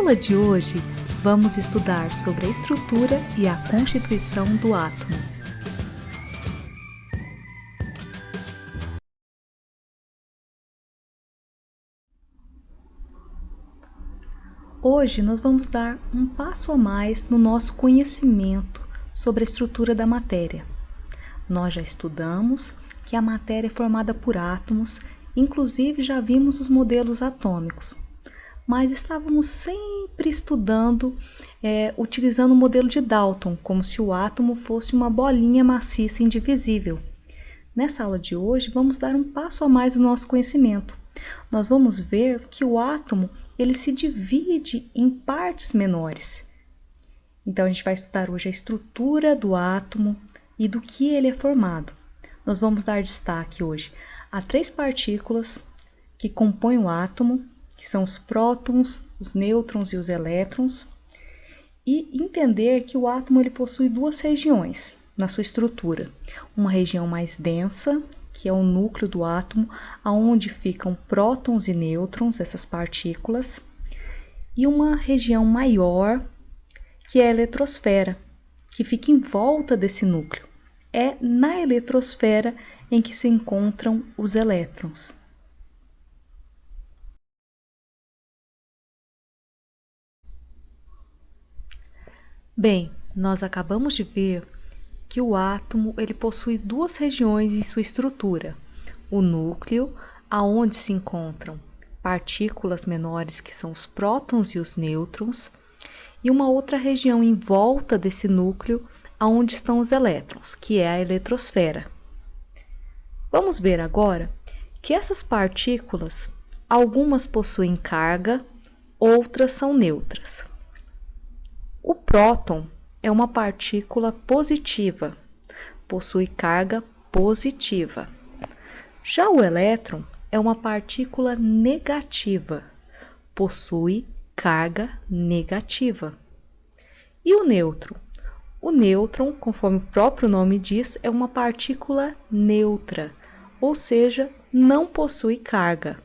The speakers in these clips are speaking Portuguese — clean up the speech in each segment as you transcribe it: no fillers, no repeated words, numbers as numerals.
aula de hoje, vamos estudar sobre a estrutura e a constituição do átomo. Hoje nós vamos dar um passo a mais no nosso conhecimento sobre a estrutura da matéria. Nós já estudamos que a matéria é formada por átomos, inclusive já vimos os modelos atômicos, mas estávamos sempre estudando, utilizando o modelo de Dalton, como se o átomo fosse uma bolinha maciça indivisível. Nessa aula de hoje, vamos dar um passo a mais no nosso conhecimento. Nós vamos ver que o átomo ele se divide em partes menores. Então, a gente vai estudar hoje a estrutura do átomo e do que ele é formado. Nós vamos dar destaque hoje a 3 partículas que compõem o átomo, que são os prótons, os nêutrons e os elétrons, e entender que o átomo ele possui 2 regiões na sua estrutura. Uma região mais densa, que é o núcleo do átomo, onde ficam prótons e nêutrons, essas partículas, e uma região maior, que é a eletrosfera, que fica em volta desse núcleo. É na eletrosfera em que se encontram os elétrons. Bem, nós acabamos de ver que o átomo ele possui 2 regiões em sua estrutura. O núcleo, aonde se encontram partículas menores, que são os prótons e os nêutrons, e uma outra região em volta desse núcleo, aonde estão os elétrons, que é a eletrosfera. Vamos ver agora que essas partículas, algumas possuem carga, outras são neutras. O próton é uma partícula positiva, possui carga positiva. Já o elétron é uma partícula negativa, possui carga negativa. E o nêutron? O nêutron, conforme o próprio nome diz, é uma partícula neutra, ou seja, não possui carga.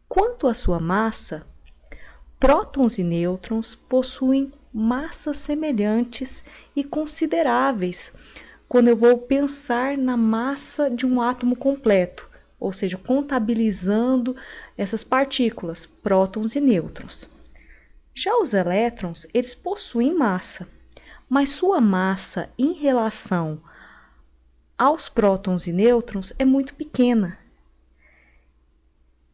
Quanto à sua massa, prótons e nêutrons possuem massas semelhantes e consideráveis quando eu vou pensar na massa de um átomo completo, ou seja, contabilizando essas partículas, prótons e nêutrons. Já os elétrons, eles possuem massa, mas sua massa em relação aos prótons e nêutrons é muito pequena.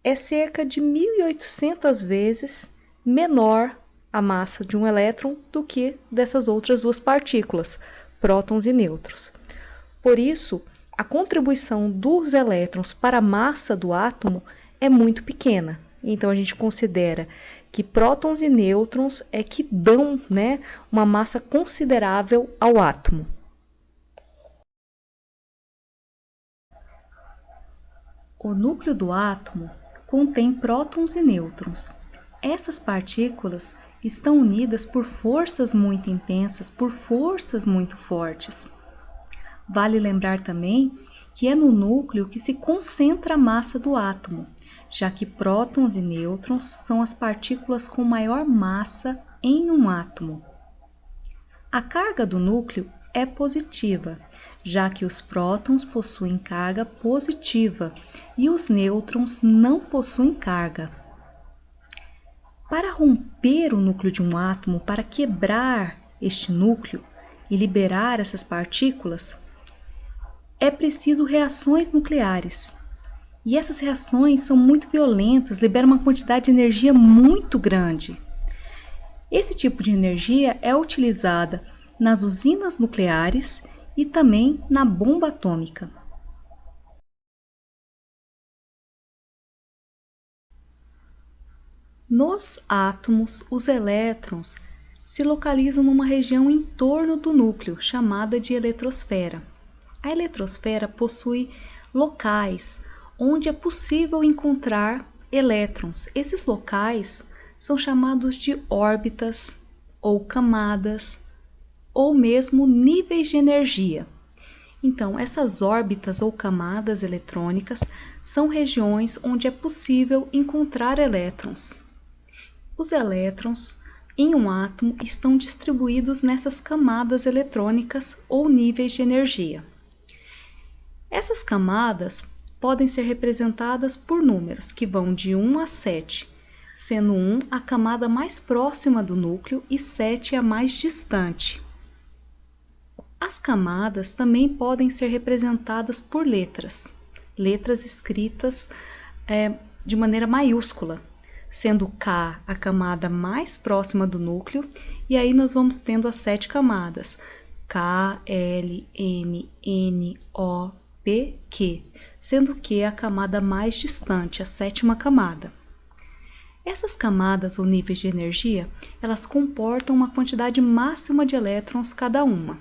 É cerca de 1.800 vezes menor a massa de um elétron do que dessas outras 2 partículas, prótons e nêutrons. Por isso, a contribuição dos elétrons para a massa do átomo é muito pequena. Então, a gente considera que prótons e nêutrons é que dão, uma massa considerável ao átomo. O núcleo do átomo contém prótons e nêutrons. Essas partículas estão unidas por forças muito intensas, por forças muito fortes. Vale lembrar também que é no núcleo que se concentra a massa do átomo, já que prótons e nêutrons são as partículas com maior massa em um átomo. A carga do núcleo é positiva, já que os prótons possuem carga positiva e os nêutrons não possuem carga. Para romper o núcleo de um átomo, para quebrar este núcleo e liberar essas partículas, é preciso reações nucleares. E essas reações são muito violentas, liberam uma quantidade de energia muito grande. Esse tipo de energia é utilizada nas usinas nucleares e também na bomba atômica. Nos átomos, os elétrons se localizam numa região em torno do núcleo, chamada de eletrosfera. A eletrosfera possui locais onde é possível encontrar elétrons. Esses locais são chamados de órbitas ou camadas ou mesmo níveis de energia. Então, essas órbitas ou camadas eletrônicas são regiões onde é possível encontrar elétrons. Os elétrons em um átomo estão distribuídos nessas camadas eletrônicas ou níveis de energia. Essas camadas podem ser representadas por números que vão de 1 a 7, sendo 1 a camada mais próxima do núcleo e 7 a mais distante. As camadas também podem ser representadas por letras escritas de maneira maiúscula, sendo K a camada mais próxima do núcleo, e aí nós vamos tendo as 7 camadas, K, L, M, N, O, P, Q, sendo Q a camada mais distante, a 7ª camada. Essas camadas ou níveis de energia, elas comportam uma quantidade máxima de elétrons cada uma.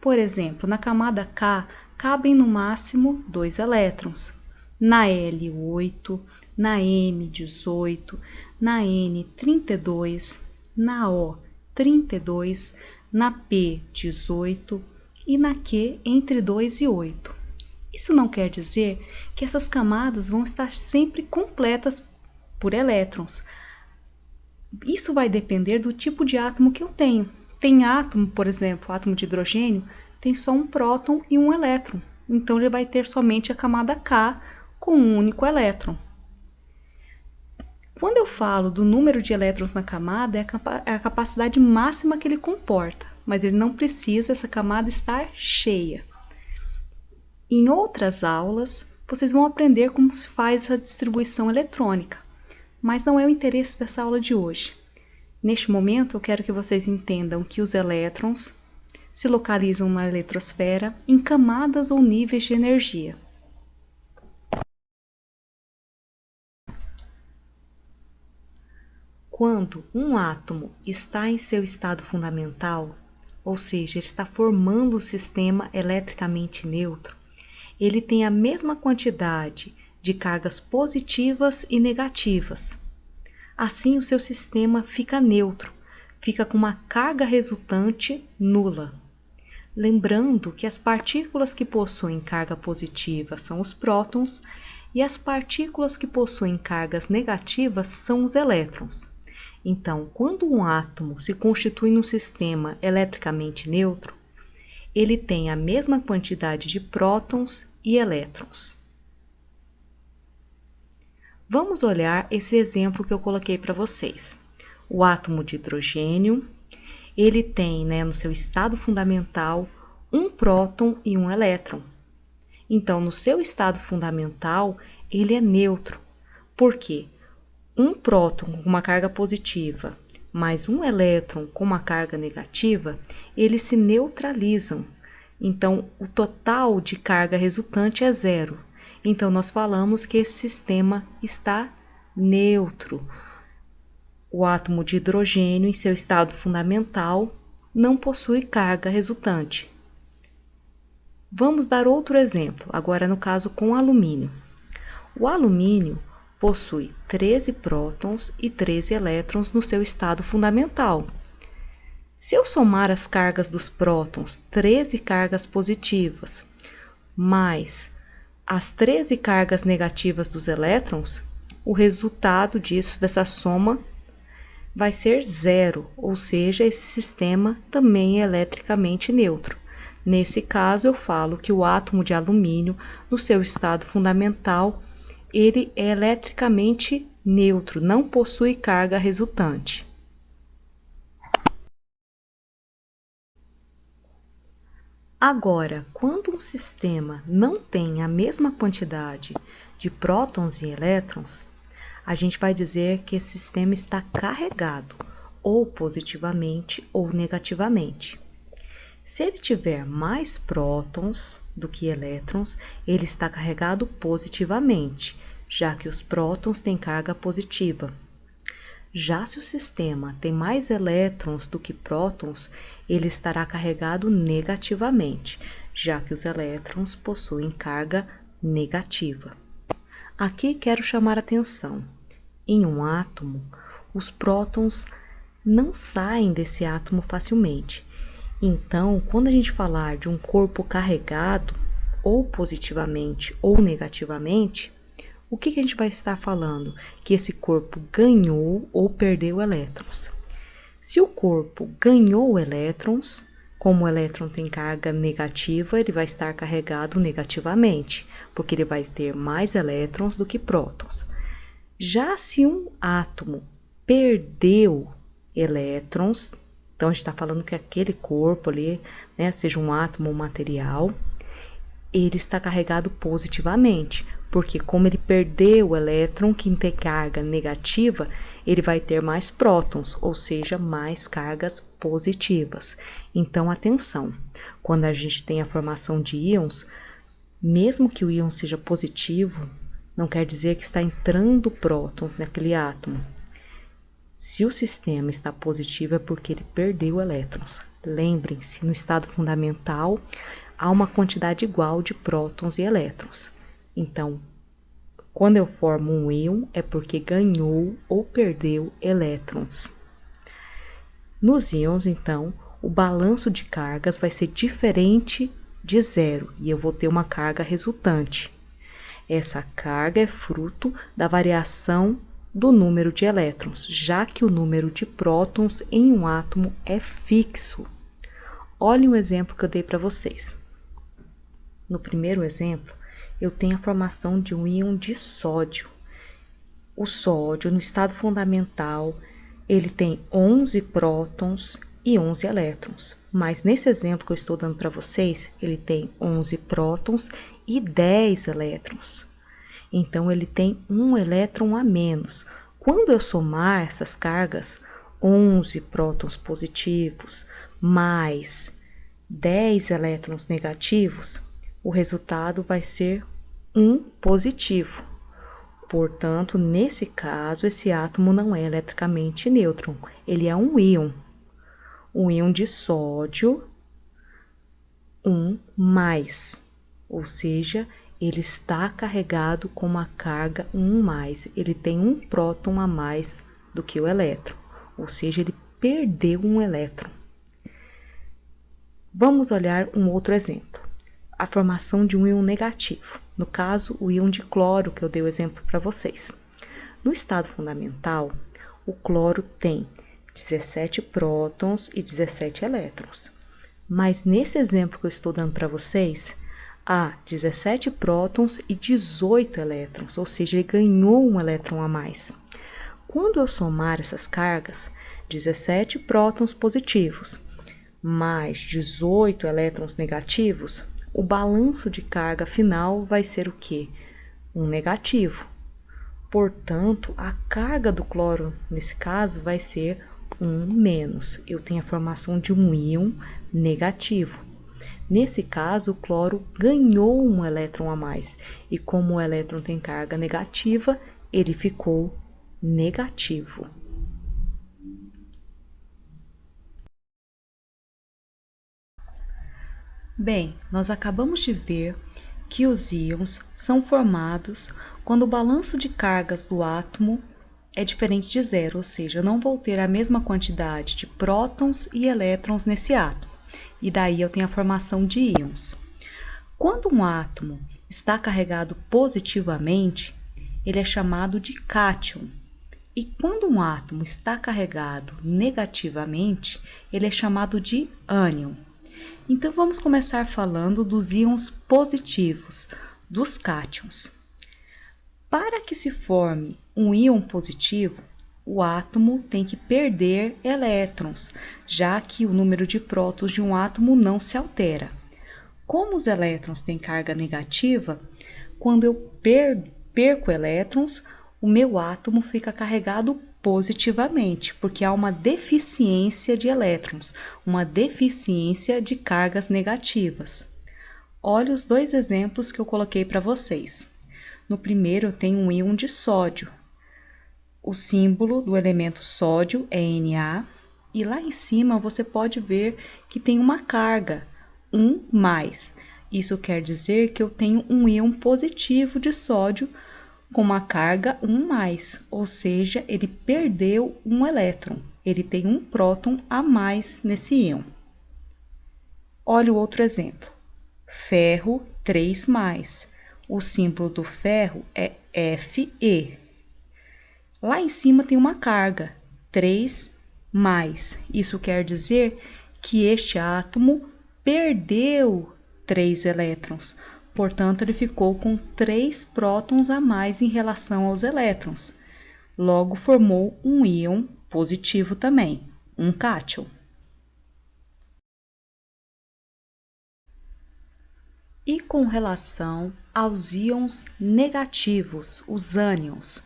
Por exemplo, na camada K, cabem no máximo 2 elétrons, na L 8, na M 18, na N 32, na O 32, na P 18 e na Q entre 2 e 8. Isso não quer dizer que essas camadas vão estar sempre completas por elétrons. Isso vai depender do tipo de átomo que eu tenho. Tem átomo, por exemplo, o átomo de hidrogênio, tem só um próton e um elétron. Então, ele vai ter somente a camada K com um único elétron. Quando eu falo do número de elétrons na camada, é a capacidade máxima que ele comporta, mas ele não precisa essa camada estar cheia. Em outras aulas, vocês vão aprender como se faz a distribuição eletrônica, mas não é o interesse dessa aula de hoje. Neste momento, eu quero que vocês entendam que os elétrons se localizam na eletrosfera em camadas ou níveis de energia. Quando um átomo está em seu estado fundamental, ou seja, ele está formando o sistema eletricamente neutro, ele tem a mesma quantidade de cargas positivas e negativas. Assim, o seu sistema fica neutro, fica com uma carga resultante nula. Lembrando que as partículas que possuem carga positiva são os prótons e as partículas que possuem cargas negativas são os elétrons. Então, quando um átomo se constitui num sistema eletricamente neutro, ele tem a mesma quantidade de prótons e elétrons. Vamos olhar esse exemplo que eu coloquei para vocês. O átomo de hidrogênio, ele tem, no seu estado fundamental, um próton e um elétron. Então, no seu estado fundamental, ele é neutro. Por quê? Um próton com uma carga positiva mais um elétron com uma carga negativa, eles se neutralizam. Então, o total de carga resultante é zero. Então, nós falamos que esse sistema está neutro. O átomo de hidrogênio, em seu estado fundamental, não possui carga resultante. Vamos dar outro exemplo, agora no caso com alumínio. O alumínio possui 13 prótons e 13 elétrons no seu estado fundamental. Se eu somar as cargas dos prótons, 13 cargas positivas, mais as 13 cargas negativas dos elétrons, o resultado dessa soma vai ser zero, ou seja, esse sistema também é eletricamente neutro. Nesse caso, eu falo que o átomo de alumínio, no seu estado fundamental, ele é eletricamente neutro, não possui carga resultante. Agora, quando um sistema não tem a mesma quantidade de prótons e elétrons, a gente vai dizer que esse sistema está carregado, ou positivamente ou negativamente. Se ele tiver mais prótons do que elétrons, ele está carregado positivamente, já que os prótons têm carga positiva. Já se o sistema tem mais elétrons do que prótons, ele estará carregado negativamente, já que os elétrons possuem carga negativa. Aqui quero chamar a atenção. Em um átomo, os prótons não saem desse átomo facilmente. Então, quando a gente falar de um corpo carregado, ou positivamente ou negativamente, O que a gente vai estar falando? Que esse corpo ganhou ou perdeu elétrons. Se o corpo ganhou elétrons, como o elétron tem carga negativa, ele vai estar carregado negativamente, porque ele vai ter mais elétrons do que prótons. Já se um átomo perdeu elétrons, então a gente está falando que aquele corpo ali, né, seja um átomo ou um material, ele está carregado positivamente, porque como ele perdeu o elétron que tem carga negativa, ele vai ter mais prótons, ou seja, mais cargas positivas. Então, atenção, quando a gente tem a formação de íons, mesmo que o íon seja positivo, não quer dizer que está entrando prótons naquele átomo. Se o sistema está positivo é porque ele perdeu elétrons. Lembrem-se, no estado fundamental, há uma quantidade igual de prótons e elétrons. Então, quando eu formo um íon, é porque ganhou ou perdeu elétrons. Nos íons, então, o balanço de cargas vai ser diferente de zero e eu vou ter uma carga resultante. Essa carga é fruto da variação do número de elétrons, já que o número de prótons em um átomo é fixo. Olhem o exemplo que eu dei para vocês. No primeiro exemplo, eu tenho a formação de um íon de sódio. O sódio, no estado fundamental, ele tem 11 prótons e 11 elétrons. Mas nesse exemplo que eu estou dando para vocês, ele tem 11 prótons e 10 elétrons. Então, ele tem um elétron a menos. Quando eu somar essas cargas, 11 prótons positivos mais 10 elétrons negativos, o resultado vai ser 1 positivo. Portanto, nesse caso, esse átomo não é eletricamente neutro, ele é um íon. Um íon de sódio 1+, ou seja, ele está carregado com uma carga 1+, ele tem um próton a mais do que o elétron, ou seja, ele perdeu um elétron. Vamos olhar um outro exemplo, a formação de um íon negativo, no caso, o íon de cloro, que eu dei o exemplo para vocês. No estado fundamental, o cloro tem 17 prótons e 17 elétrons. Mas nesse exemplo que eu estou dando para vocês, há 17 prótons e 18 elétrons, ou seja, ele ganhou um elétron a mais. Quando eu somar essas cargas, 17 prótons positivos mais 18 elétrons negativos, o balanço de carga final vai ser o quê? Um negativo. Portanto, a carga do cloro, nesse caso, vai ser 1-. Eu tenho a formação de um íon negativo. Nesse caso, o cloro ganhou um elétron a mais. E como o elétron tem carga negativa, ele ficou negativo. Bem, nós acabamos de ver que os íons são formados quando o balanço de cargas do átomo é diferente de zero, ou seja, eu não vou ter a mesma quantidade de prótons e elétrons nesse átomo, e daí eu tenho a formação de íons. Quando um átomo está carregado positivamente, ele é chamado de cátion, e quando um átomo está carregado negativamente, ele é chamado de ânion. Então, vamos começar falando dos íons positivos, dos cátions. Para que se forme um íon positivo, o átomo tem que perder elétrons, já que o número de prótons de um átomo não se altera. Como os elétrons têm carga negativa, quando eu perco elétrons, o meu átomo fica carregado positivamente, porque há uma deficiência de elétrons, uma deficiência de cargas negativas. Olha os dois exemplos que eu coloquei para vocês. No primeiro, eu tenho um íon de sódio. O símbolo do elemento sódio é Na, e lá em cima você pode ver que tem uma carga, 1+. Isso quer dizer que eu tenho um íon positivo de sódio com uma carga 1+, ou seja, ele perdeu um elétron, ele tem um próton a mais nesse íon. Olha o outro exemplo, ferro 3+. O símbolo do ferro é Fe. Lá em cima tem uma carga, 3 mais. Isso quer dizer que este átomo perdeu 3 elétrons. Portanto, ele ficou com 3 prótons a mais em relação aos elétrons. Logo, formou um íon positivo também, um cátion. E com relação aos íons negativos, os ânions,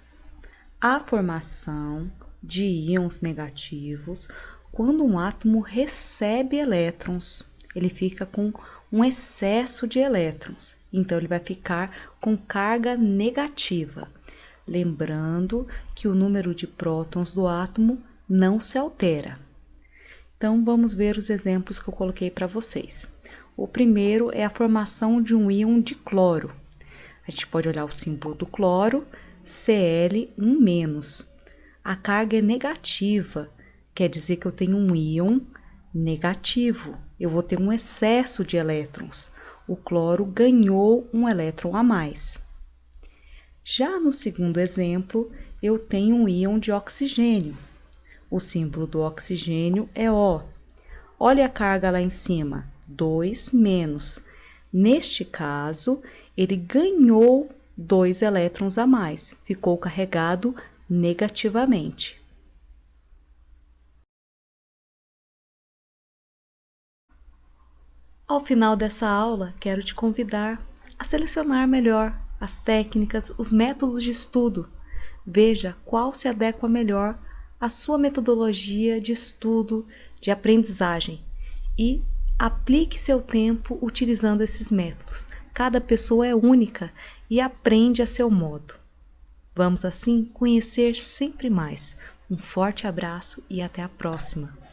a formação de íons negativos quando um átomo recebe elétrons, ele fica com um excesso de elétrons, então ele vai ficar com carga negativa. Lembrando que o número de prótons do átomo não se altera. Então, vamos ver os exemplos que eu coloquei para vocês. O primeiro é a formação de um íon de cloro. A gente pode olhar o símbolo do cloro, Cl1-. A carga é negativa, quer dizer que eu tenho um íon negativo. Eu vou ter um excesso de elétrons. O cloro ganhou um elétron a mais. Já no segundo exemplo, eu tenho um íon de oxigênio. O símbolo do oxigênio é O. Olha a carga lá em cima, 2-. Neste caso, ele ganhou 2 elétrons a mais, ficou carregado negativamente. Ao final dessa aula, quero te convidar a selecionar melhor as técnicas, os métodos de estudo. Veja qual se adequa melhor à sua metodologia de estudo, de aprendizagem e aplique seu tempo utilizando esses métodos. Cada pessoa é única e aprende a seu modo. Vamos assim conhecer sempre mais. Um forte abraço e até a próxima!